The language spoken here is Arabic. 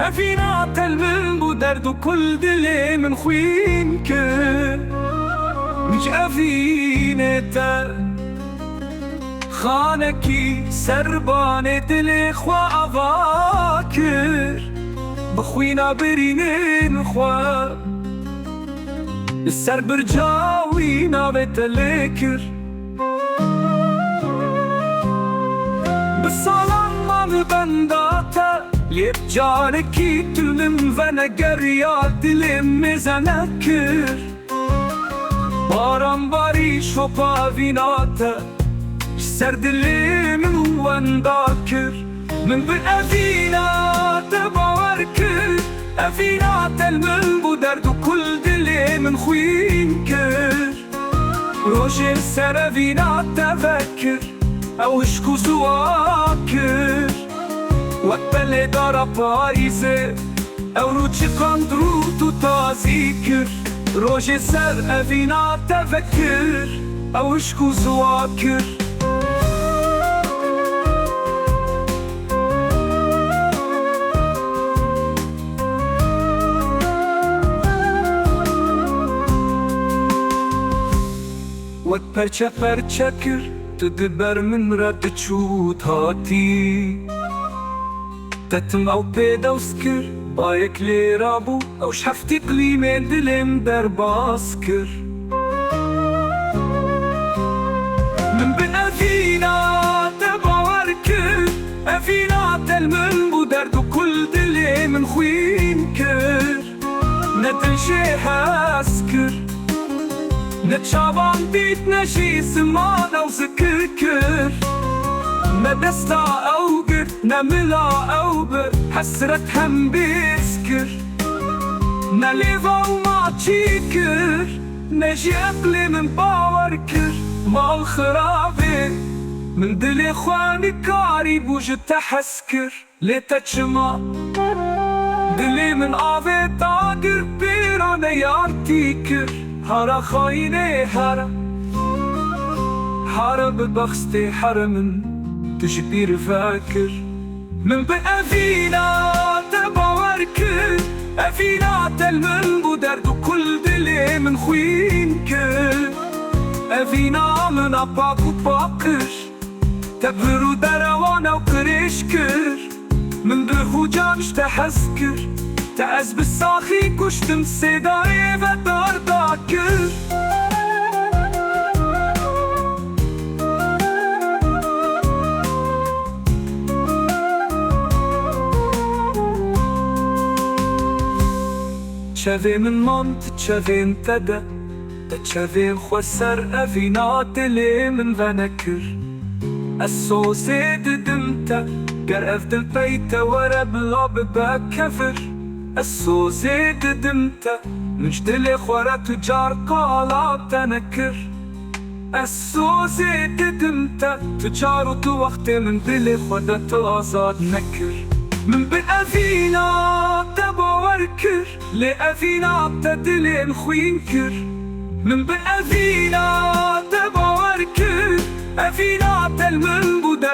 أفينا تلمن بودردو كل دلي من خوينك مش أفينتا خانكي سربانة دلي خوا أفاكر بخوينا برينين خوا السر برجاوينا بتلكر بالصلاة ما ببنداتا ليب جاركي تلم فنقر يا دلم مزنكر بارم باري شوبا فيناتا سر دلي من وانداكر من بأفينا تباركر أفينا تلمن بودردو كل دلي من خوينكر روجي سر فينا تفكر أو اشكو زواكر وقبل دارا باريزة أو روجي قندرو تتازيكر روجي سر أفينا تفكر أو اشكو زواكر وقت پرچه پرچه کر تدبر من رد چود هاتی تتم او پیداوس کر با یک لیرابو او شفتی قلیم دلم در باز کر من بن افینا تباور کر افینا تلمن بو دردو کل دلی من خوین کر ندل شی حس کر نتشابان بيت نشي سمان او سكركر ندستا او قر نملا او بر حسرت هم بيسكر نليفا وما تشيكر نجي اقلي من باوركر ما الخرابي من دلي خواني كاري بوجد تحسكر لتجمع دلي من آفي تاقر بيرو نيارتيكر هارا خايني هارا ببخستي حرمن تجبير فاكر من بقى فينا تباوركر أفينا تلمن بودردو كل دلي من خوينكر أفينا من أباك وباكر تبرو دروانا وقريشكر من بهو جامش تحسكر تعز بالساخي كشتم سيداي ودار داكر تشافي من مامت تشافي انتدى تشافي خسر أفينا دلي من فنكر السوسي دمتا قرأف دل بيتا ورا بلاب بكفر السوسي دمتا مش دلي خورا تجار قالا تنكر السوسي دمتا تجار وقت من دلي خورا تلازاد نكر من بأفينا تباوركر لأفينا تدلي نخوينكر من بأفينا تباوركر أفينا تلمن بودر